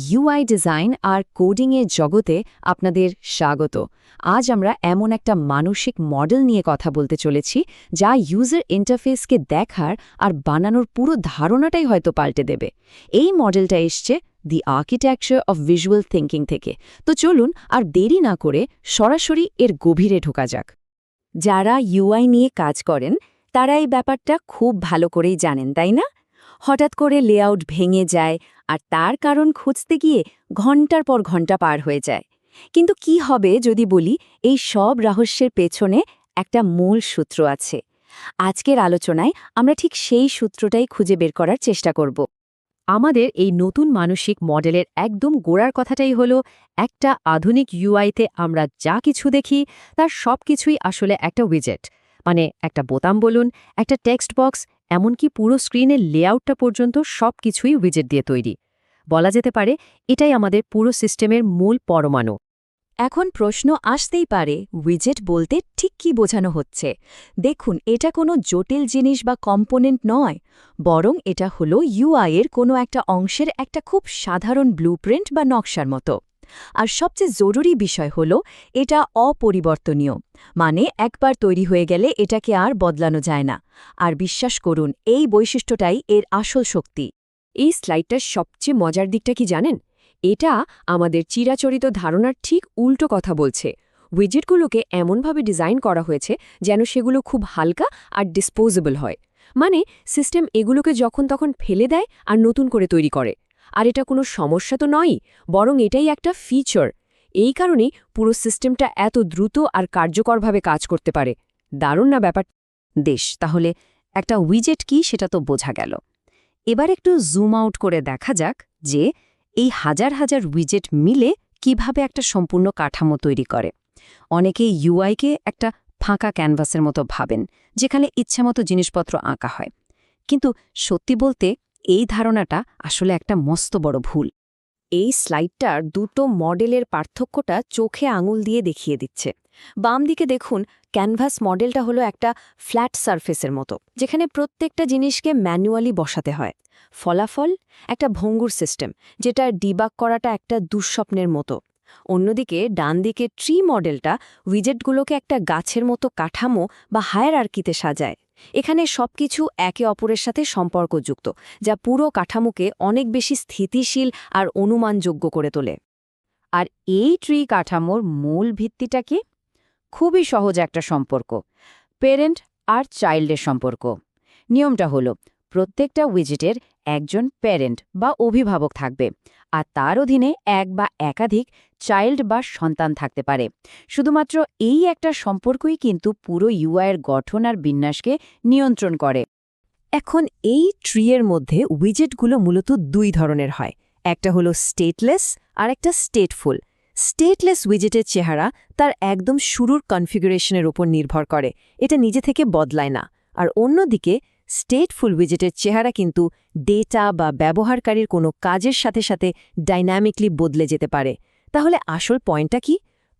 UI design আর কোডিংয়ের জগতে আপনাদের স্বাগত। আজ আমরা এমন একটা মানসিক মডেল নিয়ে কথা বলতে চলেছি যা ইউজার ইন্টারফেসকে দেখার আর বানানোর পুরো ধারণাটাই হয়তো পাল্টে দেবে। এই মডেলটা এসছে দি আর্কিটেকচার অফ ভিজুয়াল থিঙ্কিং থেকে। তো চলুন আর দেরি না করে সরাসরি এর গভীরে ঢোকা যাক। যারা ইউআই নিয়ে কাজ করেন তারা এই ব্যাপারটা খুব ভালো করেই জানেন, তাই না? হঠাৎ করে লেআউট ভেঙে যায় আর তার কারণ খুঁজতে গিয়ে ঘন্টার পর ঘন্টা পার হয়ে যায়। কিন্তু কি হবে যদি বলি এই সব রহস্যের পেছনে একটা মূল সূত্র আছে? আজকের আলোচনায় আমরা ঠিক সেই সূত্রটাই খুঁজে বের করার চেষ্টা করব। আমাদের এই নতুন মানসিক মডেলের একদম গোড়ার কথাটাই হলো একটা আধুনিক ইউআইতে আমরা যা কিছু দেখি তার সব কিছুই আসলে একটা উইজেট, মানে একটা বোতাম বলুন, একটা টেক্সট বক্স, এমনকি পুরো স্ক্রিনের লেআউটটা পর্যন্ত সব কিছুই উইজেট দিয়ে তৈরি। বলা যেতে পারে এটাই আমাদের পুরো সিস্টেমের মূল পরমাণু। এখন প্রশ্ন আসতেই পারে, উইজেট বলতে ঠিক কি বোঝানো হচ্ছে? দেখুন, এটা কোনো জটিল জিনিস বা কম্পোনেন্ট নয়, বরং এটা হলো ইউআই-এর কোনো একটা অংশের একটা খুব সাধারণ ব্লুপ্রিন্ট বা নকশার মতো। আর সবচেয়ে জরুরি বিষয় হলো এটা অপরিবর্তনীয়, মানে একবার তৈরি হয়ে গেলে এটাকে আর বদলানো যায় না। আর বিশ্বাস করুন, এই বৈশিষ্ট্যটাই এর আসল শক্তি। এই স্লাইডটার সবচেয়ে মজার দিকটা কি জানেন? এটা আমাদের চিরাচরিত ধারণার ঠিক উল্টো কথা বলছে। উইজেটগুলোকে এমনভাবে ডিজাইন করা হয়েছে যেন সেগুলো খুব হালকা আর ডিসপোজেবল হয়। মানে সিস্টেম এগুলোকে যখন তখন ফেলে দেয় আর নতুন করে তৈরি করে। আর এটা কোনো সমস্যা তো নয়ই, বরং এটাই একটা ফিচার। এই কারণেই পুরো সিস্টেমটা এত দ্রুত আর কার্যকরভাবে কাজ করতে পারে। দারুণ না ব্যাপার? তাহলে একটা উইজেট কি সেটা তো বোঝা গেল। এবার একটু জুম আউট করে দেখা যাক যে এই হাজার হাজার উইজেট মিলে কিভাবে একটা সম্পূর্ণ কাঠামো তৈরি করে। অনেকে ইউআইকে একটা ফাঁকা ক্যানভাসের মতো ভাবেন, যেখানে ইচ্ছামতো জিনিসপত্র আঁকা হয়। কিন্তু সত্যি বলতে এই ধারণাটা আসলে একটা মস্ত বড় ভুল। এই স্লাইডটার দুটো মডেলের পার্থক্যটা চোখে আঙুল দিয়ে দেখিয়ে দিচ্ছে। বাম দিকে দেখুন, ক্যানভাস মডেলটা হলো একটা ফ্ল্যাট সারফেসের মতো, যেখানে প্রত্যেকটা জিনিসকে ম্যানুয়ালি বসাতে হয়। ফলাফল একটা ভঙ্গুর সিস্টেম, যেটা ডিবাগ করাটা একটা দুঃস্বপ্নের মতো। অন্যদিকে ডান দিকে ট্রি মডেলটা উইজেটগুলোকে একটা গাছের মতো কাঠামো বা হায়ারার্কিতে সাজায়। এখানে সবকিছু একে অপরের সাথে সম্পর্কযুক্ত, যা পুরো কাঠামোকে অনেক বেশি স্থিতিশীল আর অনুমানযোগ্য করে তোলে। আর এই ট্রি কাঠামোর মূল ভিত্তিটা কি? খুবই সহজ একটা সম্পর্ক, প্যারেন্ট আর চাইল্ডের সম্পর্ক। নিয়মটা হলো প্রত্যেকটা উইজেটের একজন প্যারেন্ট বা অভিভাবক থাকবে, আর তার অধীনে এক বা একাধিক চাইল্ড বা সন্তান থাকতে পারে। শুধুমাত্র এই একটা সম্পর্কই কিন্তু পুরো ইউআইয়ের গঠন আর বিন্যাসকে নিয়ন্ত্রণ করে। এখন এই ট্রিয়ের মধ্যে উইজেটগুলো মূলত দুই ধরনের হয়। একটা হলো স্টেটলেস আর একটা স্টেটফুল। স্টেটলেস উইজেটের চেহারা তার একদম শুরুর কনফিগারেশনের উপর নির্ভর করে, এটা নিজে থেকে বদলায় না। আর অন্যদিকে স্টেটফুল উইজেটের চেহারা কিন্তু ডেটা বা ব্যবহারকারীর কোনো কাজের সাথে সাথে ডাইনামিকলি বদলে যেতে পারে। তাহলে আসল পয়েন্টটা কি?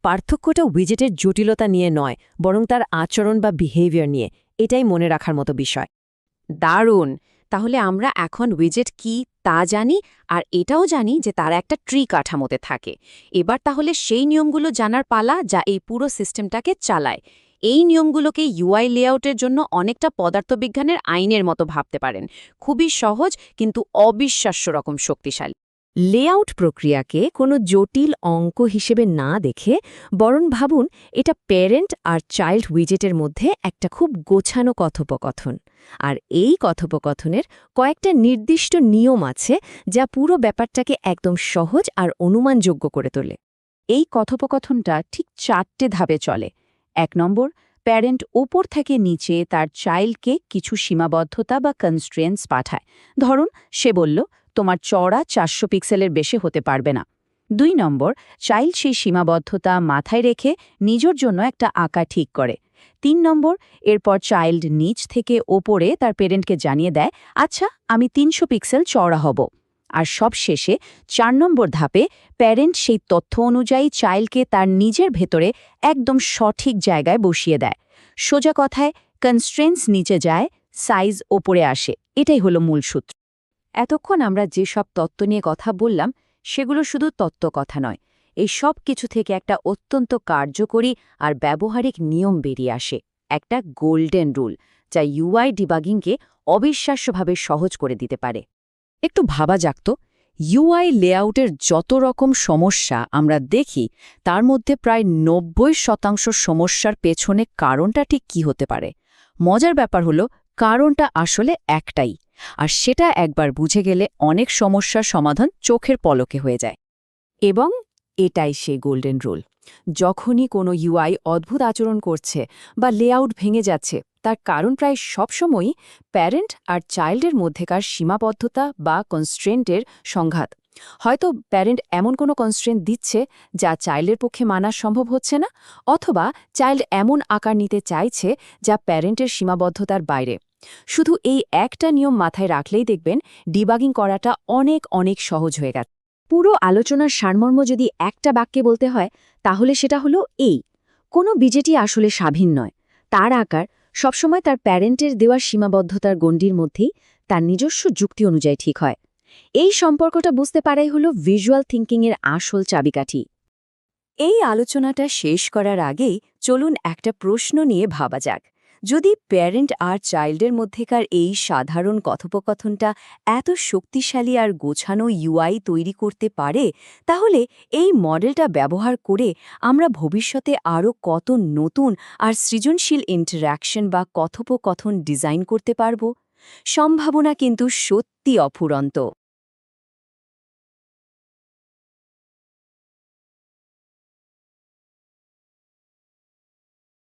পার্থক্যটা উইজেটের জটিলতা নিয়ে নয়, বরং তার আচরণ বা বিহেভিয়ার নিয়ে। এটাই মনে রাখার মতো বিষয়। দারুণ! তাহলে আমরা এখন উইজেট কি তা জানি, আর এটাও জানি যে তারা একটা ট্রি কাঠামোতে থাকে। এবার তাহলে সেই নিয়মগুলো জানার পালা যা এই পুরো সিস্টেমটাকে চালায়। এই নিয়মগুলোকে ইউআই লেআউটের জন্য অনেকটা পদার্থবিজ্ঞানের আইনের মতো ভাবতে পারেন। খুবই সহজ কিন্তু অবিশ্বাস্য রকম শক্তিশালী। লেআউট প্রক্রিয়াকে কোনো জটিল অঙ্ক হিসেবে না দেখে বরং ভাবুন এটা প্যারেন্ট আর চাইল্ড উইজেটের মধ্যে একটা খুব গোছানো কথোপকথন। আর এই কথোপকথনের কয়েকটা নির্দিষ্ট নিয়ম আছে যা পুরো ব্যাপারটাকে একদম সহজ আর অনুমানযোগ্য করে তোলে। এই কথোপকথনটা ঠিক 4টে ধাপে চলে। 1 নম্বর, প্যারেন্ট ওপর থেকে নিচে তার চাইল্ডকে কিছু সীমাবদ্ধতা বা কনস্ট্রেন্টস পাঠায়। ধরুন সে বলল, তোমার চওড়া 400 পিক্সেলের বেশি হতে পারবে না। 2 নম্বর, চাইল্ড সেই সীমাবদ্ধতা মাথায় রেখে নিজের জন্য একটা আঁকা ঠিক করে। 3 নম্বর, এরপর চাইল্ড নিচ থেকে ওপরে তার পেরেন্টকে জানিয়ে দেয়, আচ্ছা আমি 300 পিক্সেল চওড়া হব। আর সব শেষে 4 নম্বর ধাপে প্যারেন্ট সেই তথ্য অনুযায়ী চাইল্ডকে তার নিজের ভেতরে একদম সঠিক জায়গায় বসিয়ে দেয়। সোজা কথায়, কনস্ট্রেন্টস নিচে যায়, সাইজ ওপরে আসে। এটাই হলো মূল সূত্র। এতক্ষণ আমরা যেসব তত্ত্ব নিয়ে কথা বললাম সেগুলো শুধু তত্ত্বকথা নয়, এই সব কিছু থেকে একটা অত্যন্ত কার্যকরী আর ব্যবহারিক নিয়ম বেরিয়ে আসে, একটা গোল্ডেন রুল, যা ইউআই ডিবাগিংকে অবিশ্বাস্যভাবে সহজ করে দিতে পারে। একটু ভাবা যাক তো, ইউআই লেআউটের যত রকম সমস্যা আমরা দেখি তার মধ্যে প্রায় ৯০% সমস্যার পেছনে কারণটা ঠিক কী হতে পারে। মজার ব্যাপার হলো, কারণটা আসলে একটাই, আর সেটা একবার বুঝে গেলে অনেক সমস্যার সমাধান চোখের পলকে হয়ে যায়। এবং এটাই সেই গোল্ডেন রুল। যখনই কোনো ইউআই অদ্ভুত আচরণ করছে বা লেআউট ভেঙে যাচ্ছে, তার কারণ প্রায় সবসময়ই প্যারেন্ট আর চাইল্ডের মধ্যেকার সীমাবদ্ধতা বা কনস্ট্রেন্টের সংঘাত। হয়তো প্যারেন্ট এমন কোনো কনস্ট্রেন্ট দিচ্ছে যা চাইল্ডের পক্ষে মানা সম্ভব হচ্ছে না, অথবা চাইল্ড এমন আকার নিতে চাইছে যা প্যারেন্টের সীমাবদ্ধতার বাইরে। শুধু এই একটা নিয়ম মাথায় রাখলেই দেখবেন ডিবাগিং করাটা অনেক অনেক সহজ হয়ে গেছে। পুরো আলোচনার সারমর্ম যদি একটা বাক্যে বলতে হয়, তাহলে সেটা হলো এই: কোনো বিজেটি আসলে স্বাধীন নয়, তার আকার সবসময় তার প্যারেন্টের দেওয়ার সীমাবদ্ধতার গণ্ডির মধ্যেই তার নিজস্ব যুক্তি অনুযায়ী ঠিক হয়। এই সম্পর্কটা বুঝতে পারাই হলো ভিজুয়াল থিঙ্কিংয়ের আসল চাবিকাঠি। এই আলোচনাটা শেষ করার আগেই চলুন একটা প্রশ্ন নিয়ে ভাবা যাক। যদি প্যারেন্ট আর চাইল্ডের মধ্যেকার এই সাধারণ কথোপকথনটা এত শক্তিশালী আর গোছানো ইউআই তৈরি করতে পারে, তাহলে এই মডেলটা ব্যবহার করে আমরা ভবিষ্যতে আরও কত নতুন আর সৃজনশীল ইন্টারঅ্যাকশন বা কথোপকথন ডিজাইন করতে পারব? সম্ভাবনা কিন্তু সত্যি অফুরন্ত।